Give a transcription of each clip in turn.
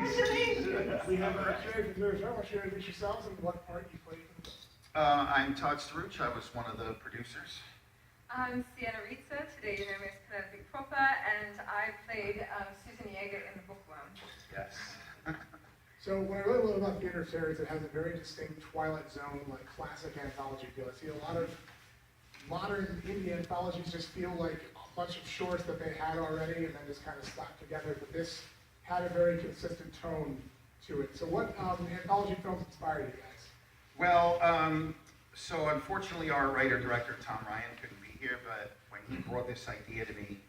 Congratulations! We have our X-ray from there. I want you to introduce yourselves and what part you played in the film. I'm Todd Staruch. I was one of the producers. I'm Cienna Rizza, today known as Penelope Proper, and I played Susan Yeager in the bookworm. Yes. So what I really love about theater series, it has a very distinct Twilight Zone, like classic anthology feel. I see a lot of modern indie anthologies just feel like a bunch of shorts that they had already and then just kind of slapped together, but this had a very consistent tone to it. So what anthology films inspired you guys? Well, so unfortunately our writer-director Tom Ryan couldn't be here, but when he brought this idea to me,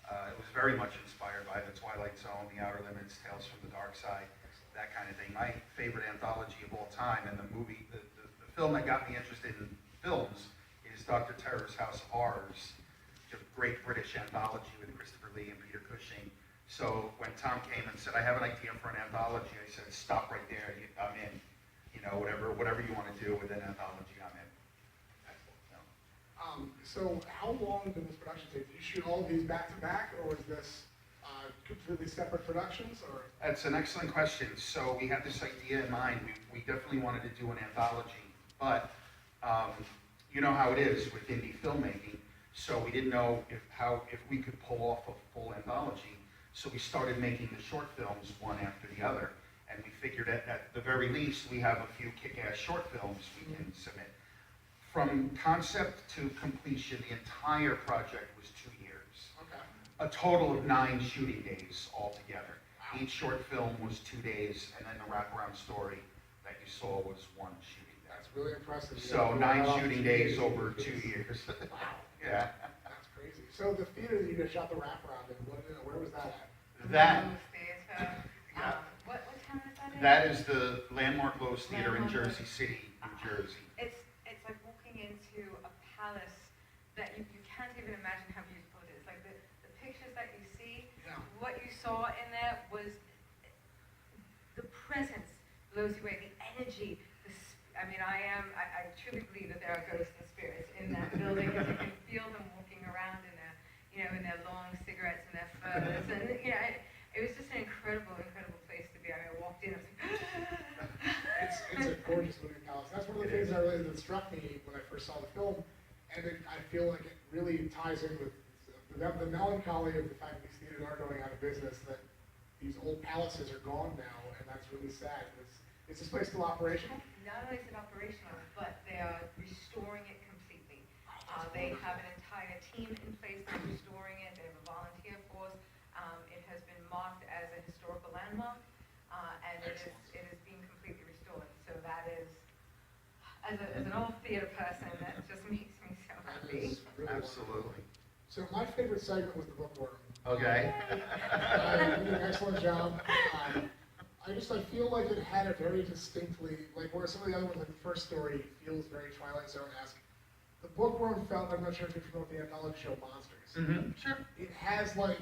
it was very much inspired by The Twilight Zone, The Outer Limits, Tales from the Dark Side, that kind of thing. My favorite anthology of all time, and the film that got me interested in films is Dr. Terror's House of Horrors, a great British anthology with Christopher Lee and Peter Cushing. So when Tom came and said, I have an idea for an anthology, I said, stop right there, I'm in. You know, whatever you want to do with an anthology, I'm in. So how long did this production take? Did you shoot all of these back to back, or was this completely separate productions? Or that's an excellent question. So we had this idea in mind. We definitely wanted to do an anthology, but you know how it is with indie filmmaking. So we didn't know if we could pull off a full anthology. So we started making the short films one after the other, and we figured at the very least we have a few kick-ass short films we can submit. From concept to completion, the entire project was 2 years. okay. A total of 9 shooting days altogether. Each short film was 2 days, and then the wraparound story that you saw was 1 shooting day. That's really impressive. So 9 shooting days over 2 years. Wow. Yeah. That's crazy. So the theater that you guys shot the wraparound in, where was that at? That, Theater. What town is that in? that is the Landmark Lowe's Theater in Jersey City, New Jersey. It's like walking into a palace that you can't even imagine how beautiful it is. Like the pictures that you see, what you saw in there was, the presence blows you away, the energy. I truly believe that there are ghosts and spirits in that building, because you can feel them walking around in their, in their long cigarettes and their furs, and it was just an incredible, incredible place to be. I walked in, I was like, It's a gorgeous moving palace. That's one of the things that struck me when I first saw the film, and I feel like it really ties in with the melancholy of the fact that these theaters are going out of business, that these old palaces are gone now, and that's really sad. Is this place still operational? Not only is it operational, but they are restoring it completely. They have an entire team in place that's restoring it. They have a volunteer force. It has been marked as a historical landmark, and it is being completely restored. So that is, as an old theater person, that just makes me so happy. Really Absolutely. wonderful. So my favorite segment was the bookworm. Okay. You did an excellent job. I feel like it had a very distinctly, like where some of the other ones, like the first story, feels very Twilight Zone-esque. The bookworm felt, I'm not sure if you're familiar with the anthology show Monsters. Mm-hmm. Sure. It has like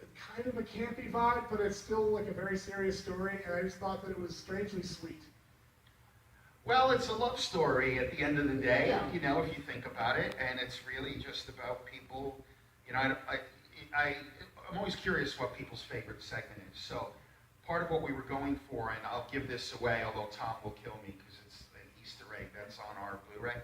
a kind of a campy vibe, but it's still like a very serious story, and I just thought that it was strangely sweet. Well, it's a love story at the end of the day, Yeah. If you think about it, and it's really just about people, I'm always curious what people's favorite segment is. So part of what we were going for, and I'll give this away, although Tom will kill me because it's an Easter egg that's on our Blu-ray.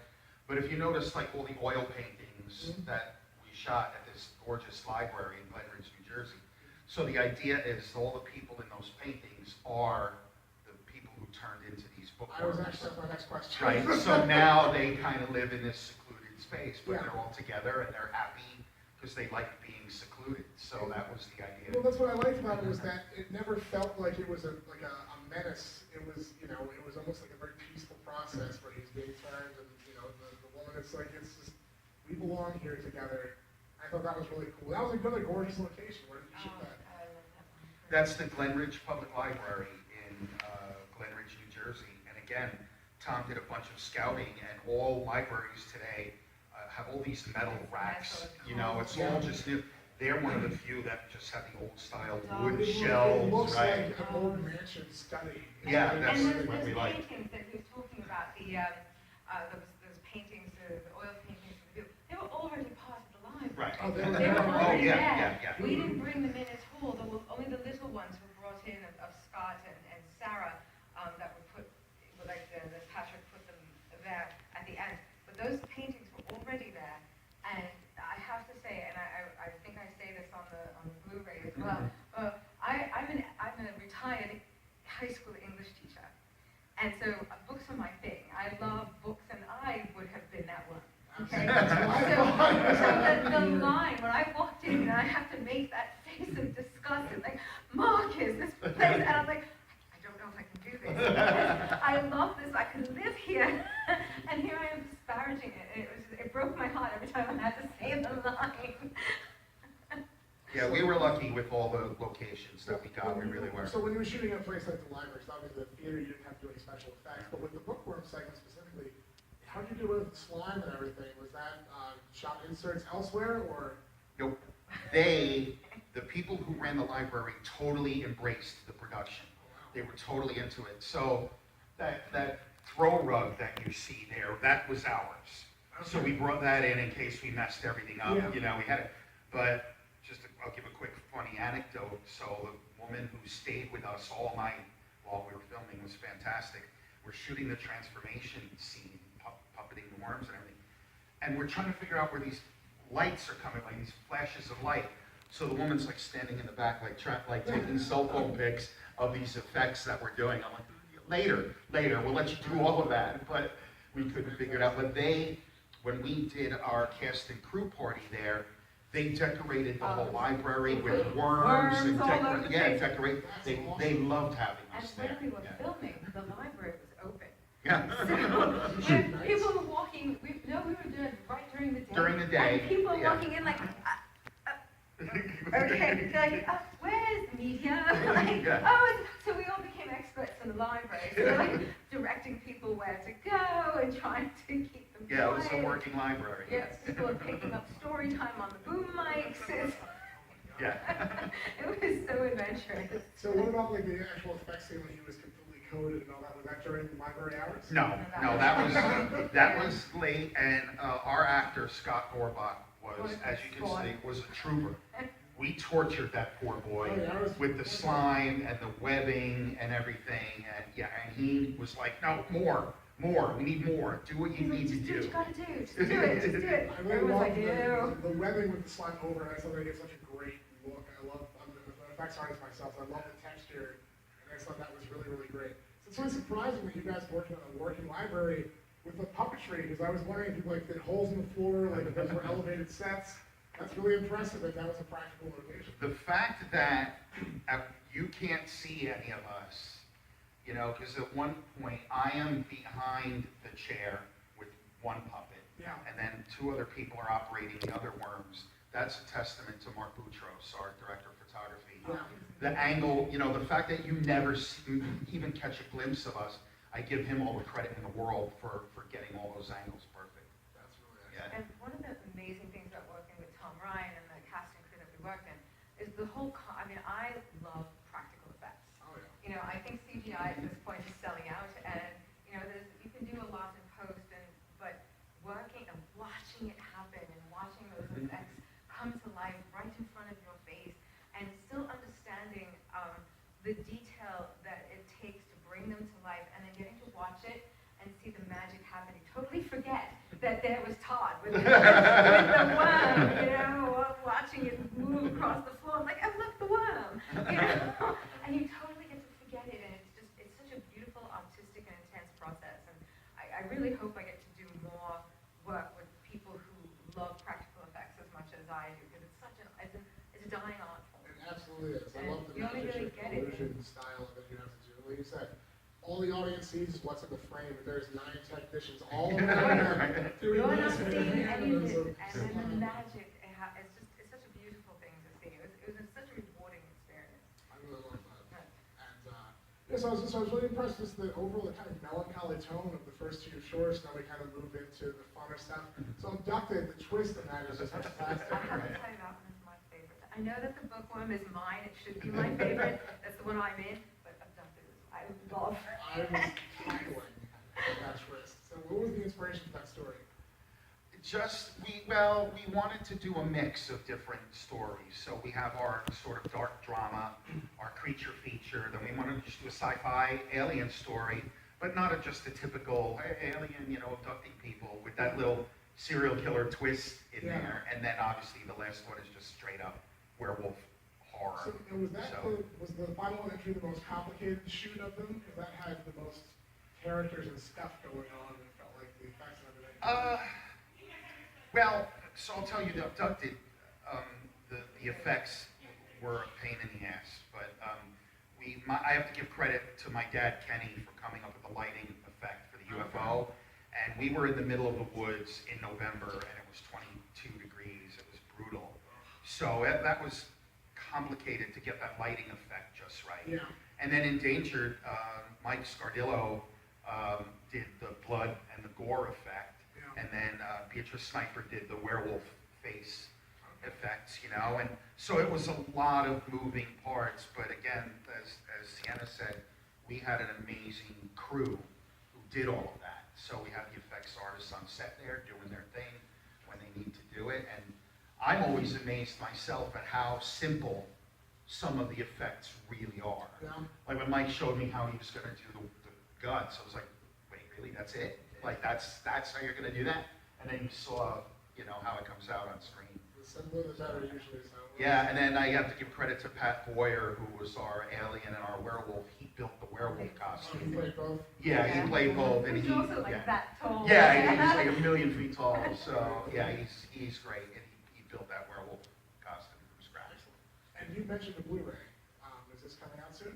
But if you notice, like all the oil paintings that we shot at this gorgeous library in Glenridge, New Jersey. So the idea is all the people in those paintings are the people who turned into these bookworms. I was actually my next question. Right, so now they kind of live in this secluded space, but Yeah. they're all together and they're happy because they like being secluded. So that was the idea. Well, that's what I liked about it, was that it never felt like it was a menace. It was, it was almost like a very peaceful process where he's being turned, and the woman, it's just, we belong here together. I thought that was really cool. That was another gorgeous location. Where did you shoot that? I love that one. That's the Glenridge Public Library in Glenridge, New Jersey. And again, Tom did a bunch of scouting, and all libraries today have all these metal racks. It's all just new. They're one of the few that just have the old style wood shelves, It looks right? like an old mansion study. Yeah, that's and what we those like. paintings that he was talking about, those paintings, the oil paintings, they were already part of the library. Right. Oh, They they were were already yeah, there. yeah. We didn't bring them in at all. Only the little ones were brought in of So the line, when I walked in, and I have to make that face of disgust, and like, Marcus, this place, and I'm like, I don't know if I can do this. I love this, I could live here, and here I am disparaging it. It broke my heart every time I had to say the line. Yeah, we were lucky with all the locations that we got, we really were. So when you were shooting at a place like the library, so obviously the theater, you didn't have to do any special effects, but with the bookworm segment specifically, how did you do with the slime and everything? Was that shot inserts elsewhere, or? Nope. The people who ran the library totally embraced the production. They were totally into it. So that throw rug that you see there, that was ours. So we brought that in case we messed everything up. Yeah. You know, we had it. But I'll give a quick funny anecdote. So the woman who stayed with us all night while we were filming was fantastic. We're shooting the transformation scene, puppeting the worms and everything. And we're trying to figure out where these lights are coming, like these flashes of light. So the woman's like standing in the back, like taking cell phone pics of these effects that we're doing. I'm like, later, we'll let you do all of that. But we couldn't figure it out. But when we did our cast and crew party there, they decorated the whole library with worms and decorate. They loved having us there. there. And when we were filming, the library was open. Yeah. So people were walking. We were doing it right during the day. During the day. And people were walking in like, okay, like, where's media? Like, Yeah. So we all became experts in the library. So we're like directing people where to go and trying to keep them Yeah, it was quiet. a working library. Yes, people were picking up story time on the boom mics. Yeah. It was so adventurous. So what about like the actual effects scene when he was completely coded and all that? Was that during library hours? No, that was late, and our actor Scott Orbach was, as you can see, was a trooper. We tortured that poor boy with the slime and the webbing and everything, and he was like, no, more, we need more. Do what you need to do. Do what you gotta do. Just do it. I really Everyone's love like, the webbing with the slime over, and I thought they get such a great look. I'm an effects artist myself, so I love the texture, and I thought that was really, really great. So it's really surprising that you guys working on a working library with the puppetry, because I was wondering if you like did holes in the floor, like if those were elevated sets. That's really impressive that that was a practical location. The fact that you can't see any of us, you know, because at one point I am behind the chair with one puppet, and then two other people are operating the other worms. That's a testament to Mark Boutros, our director of photography. Yeah. The angle, you know, the fact that you never even catch a glimpse of us, I give him all the credit in the world for getting all those angles perfect. That's really excellent. Yeah. And one of the amazing things about working with Tom Ryan and the casting crew that we worked in is the whole, I love practical effects. Oh, yeah. You know, I think CGI at this point is selling out, and, you know, you can do a lot in post, but working and watching it happen and watching those effects come to life right in front of your face, and still understanding the detail that it takes to bring them to life, and then getting to watch it and see the magic happening. Totally forget that there was Todd with the worm, you know, watching it move across the floor. I'm like, oh, look, the worm, you know? And you totally get to forget it, and it's such a beautiful, artistic, and intense process. And I really hope I get to do more work with people who love practical effects as much as I do, because it's a dying art form. It absolutely is. I And love the you only really magic get it. illusion style that you have to do. Like you said, all the audience sees is what's in the frame, but there's 9 technicians all around doing You're this not with seeing their any of hands. it, and then the magic, it's such a beautiful thing to see. It was such a rewarding experience. I really love that. Right. And so I was really impressed with the overall kind of melancholy tone of the first 2 shorts. Now we kind of move into the funner stuff. So Abducted, the twist in that is just fantastic. I have to tell you, that one is my favorite. I know that the bookworm is mine, it should be my favorite, that's the one I'm in, but Abducted is, I love. I was cackling at that twist. So what was the inspiration for that story? We wanted to do a mix of different stories. So we have our sort of dark drama, our creature feature, then we wanted to just do a sci-fi alien story, but not just a typical alien, you know, abducting people with that little serial killer twist in there. And then obviously the last one is just straight up werewolf horror. So was the final entry the most complicated to shoot of them? Because that had the most characters and stuff going on, and it felt like the effects and everything. Well, so I'll tell you, the abducted, the effects were a pain in the ass, but I have to give credit to my dad, Kenny, for coming up with the lighting effect for the UFO. And we were in the middle of the woods in November, and it was 22 degrees. It was brutal. So that was complicated to get that lighting effect just right. Yeah. And then Endangered, Mike Scardillo did the blood and the gore effect. Yeah. And then Beatrice Sniper did the werewolf face effects, you know, and so it was a lot of moving parts, but again, as Cienna said, we had an amazing crew who did all of that. So we have the effects artists on set there doing their thing when they need to do it, and I'm always amazed myself at how simple some of the effects really are. Yeah. Like when Mike showed me how he was gonna do the guts, I was like, wait, really, that's it? Like that's how you're gonna do that? And then you saw, you know, how it comes out on screen. The simpler the better usually is how it works. Yeah, and then I have to give credit to Pat Boyer, who was our alien and our werewolf. He built the werewolf Oh, costume. he played both? Yeah, he played both, and He's he, also like yeah. that tall. Yeah, he's like 1,000,000 feet tall, so, yeah, he's great, and he built that werewolf costume from scratch. And you mentioned the Blu-ray. Is this coming out soon?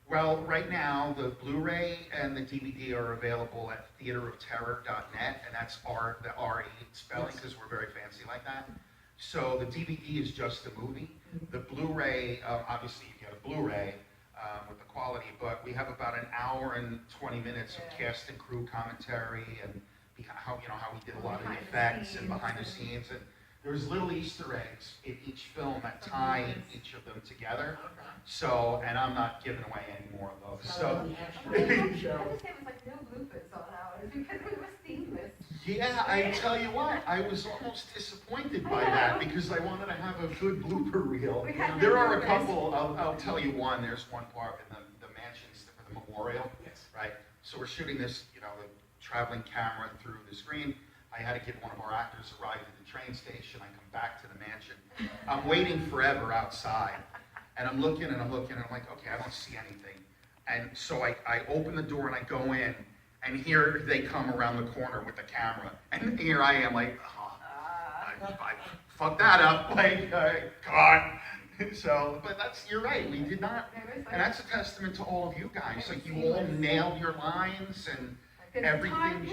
Well, right now, the Blu-ray and the DVD are available at theaterofterror.net, and that's the R-E spelling, because we're very fancy like that. So the DVD is just the movie. The Blu-ray, obviously you get a Blu-ray with the quality, but we have about an hour and 20 minutes of cast and crew commentary and how we did a lot of the effects and behind the scenes. And there's little Easter eggs in each film that tie each of them together. So, and I'm not giving away any more of those. So, I would say it was like no bloopers on ours because it was seamless. yeah, I tell you what, I was almost disappointed by that because I wanted to have a good blooper reel. There are a couple, I'll tell you one, there's one part in the mansions for the memorial, Yes. right? So we're shooting this, you know, the traveling camera through the screen. I had to get one of our actors a ride to the train station. I come back to the mansion. I'm waiting forever outside. And I'm looking and I'm like, okay, I don't see anything. And so I open the door and I go in, and here they come around the corner with the camera. And here I am like, oh, I fucked that up, like, God. So, but you're you're right, we did not, and that's a testament to all of you guys. Like, you all nailed your lines, and everything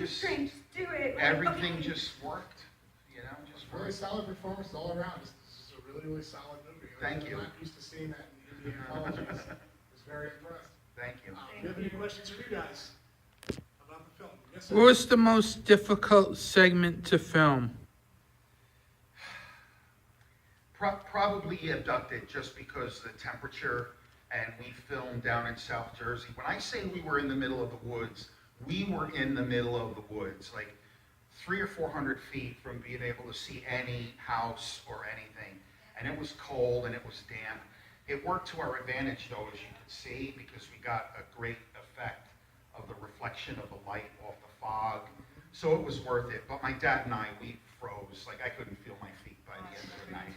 just worked, you know, just Really worked. solid performance all around. This is a really, really solid movie. Thank you. I'm not used to seeing that in Indian apologies. I was very impressed. Thank you. Do you have any questions for you guys about the film? Yes, sir. What was the most difficult segment to film? Probably Abducted, just because the temperature, and we filmed down in South Jersey. When I say we were in the middle of the woods, we were in the middle of the woods, like 300 or 400 feet from being able to see any house or anything. And it was cold and it was damp. It worked to our advantage, though, as you could see, because we got a great effect of the reflection of the light off the fog. So it was worth it. But my dad and I, we froze. Like, I couldn't feel my feet by the end of the night.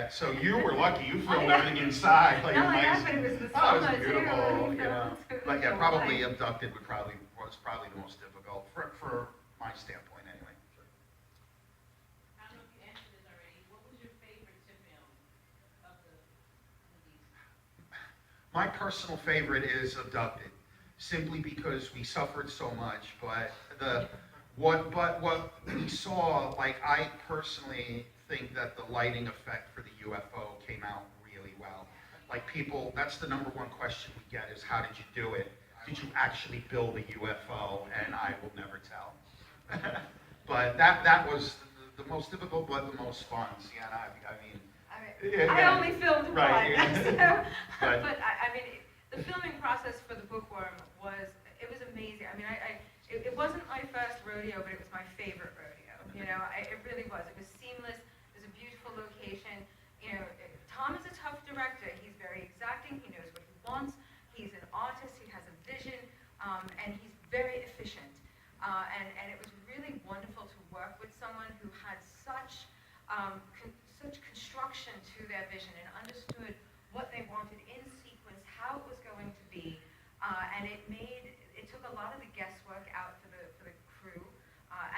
So so you were lucky. You filmed everything inside. Like, Not like nice. that, but it was the Oh, it was summer, too, beautiful, and we you know. filmed But yeah, so probably light. Abducted was probably the most difficult for my standpoint, anyway. I don't know if you answered this already. What was your favorite to film of the movies? My personal favorite is Abducted, simply because we suffered so much. But what we saw, like, I personally think that the lighting effect for the UFO came out really well. Like, people, that's the #1 question we get is, how did you do it? Did you actually build a UFO? And I will never tell. But that was the most difficult, but the most fun. Yeah, I only filmed Right, one, yeah. so, Right. but I mean, the filming process for the Bookworm was amazing. I mean, it wasn't my first rodeo, but it was my favorite rodeo. You know, it really was. It was seamless. It was a beautiful location. You know, Tom is a tough director. He's very exacting. He knows what he wants. He's an artist. He has a vision, and he's very efficient. And it was really wonderful to work with someone who had such construction to their vision and understood what they wanted in sequence, how it was going to be, and it took a lot of the guesswork out for the crew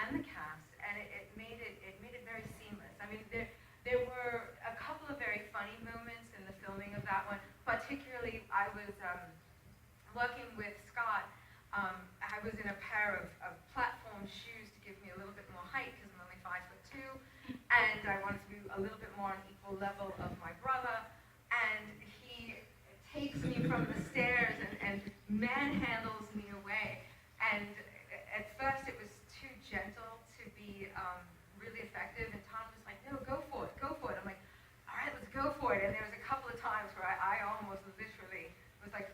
and the cast, and it was in a pair of platform shoes to give me a little bit more height, because I'm only 5'2", and I wanted to be a little bit more on equal level of my brother, and he takes me from the stairs and manhandles me away, and at first it was too gentle to be really effective, and Todd was like, no, go for it, go for it. I'm like, all right, let's go for it, and there was a couple of times where I almost literally was like,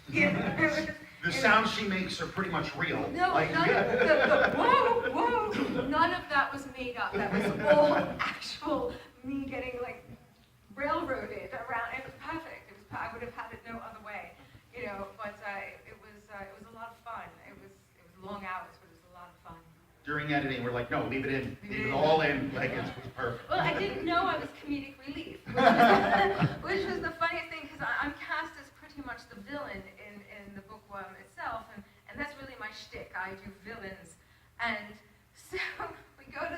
you know, it was, The sounds she makes are pretty much real. no, Like, none of the whoa, whoa, none of that was made up. That was all actual me getting like railroaded around. It was perfect. I would have had it no other way, you know. But it was a lot of fun. It was long hours, but it was a lot of fun. during editing, we're like, no, leave it in, leave it all in, like it's perfect. Well, I didn't know I was comedic relief, which was the funniest thing, because I'm cast as pretty much the villain in the bookworm itself, and that's really my shtick. I do villains, and so we go to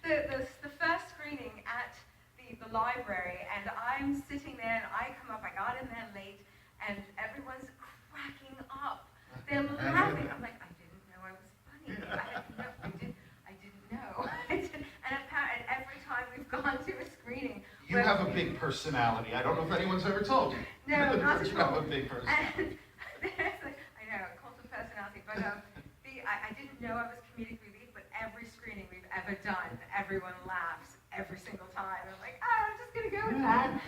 the first screening at the library, and I'm sitting there, and I come up. I got in there late, and everyone's cracking up. They're laughing. I'm like, I didn't know I was funny. I didn't know. And every time we've gone to a screening, You have a big personality. I don't know if anyone's ever told you. No, not at You have all. a big personality. I know, cult of personality, but I didn't know I was comedic relief, but every screening we've ever done, everyone laughs every single time. I'm like, I'm just gonna go with that.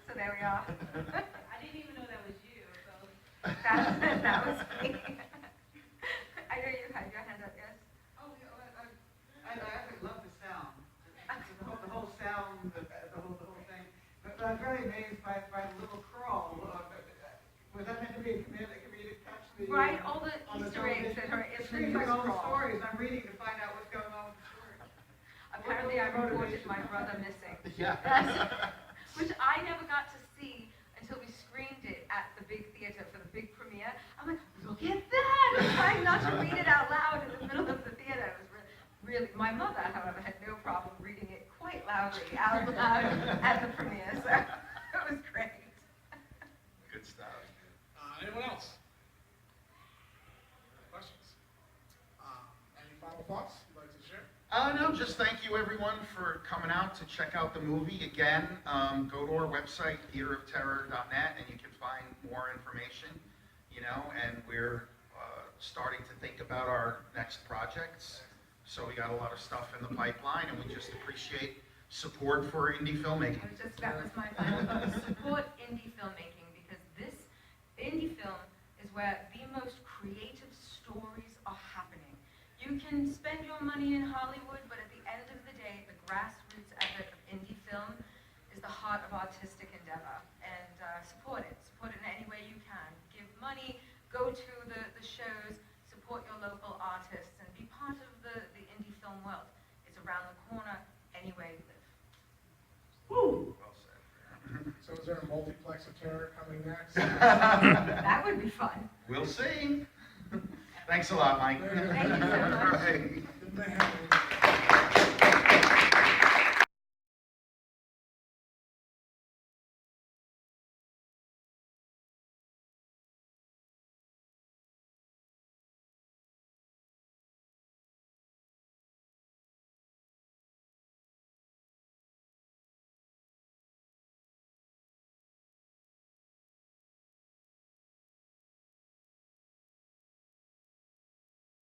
So there we are. I didn't even know that was you, so. That was me. I know you had your hand up, yes? Oh, yeah, I actually love the sound. The whole sound, the whole thing. But I'm very amazed by the little crawl. Was that meant to be a comedic touch? Right, all the on Easter eggs that are in the Streams like all the crawl. stories. I'm reading to find out what's going on with the story. Apparently I reported my brother missing. Yeah. Which I never got to see until we screened it at the big theater for the big premiere. I'm like, look at that! I'm trying not to read it out loud in the middle of the theater. It was really, my mother, however, had no problem reading it quite loudly out loud at the premiere, so it was great. Good stuff. Anyone else? Questions? Any final thoughts you'd like to share? No, just thank you everyone for coming out to check out the movie. Again, go to our website, theaterofterror.net, and you can find more information, you know, and we're starting to think about our next projects. So we got a lot of stuff in the pipeline, and we just appreciate support for indie filmmaking. That was my final thought. Support indie filmmaking, because this indie film is where the most creative stories are happening. You can spend your money in Hollywood, but at the end of the day, the grassroots effort of indie film is the heart of artistic endeavor. And support it. Support it in any way you can. Give money, go to the shows, support your local artists, and be part of the indie film world. It's around the corner, anywhere you live. Woo! Well said. So is there a multiplex of terror coming next? That would be fun. We'll see. Thanks a lot, Mike. Very good. Thank you so much. All right. Good man.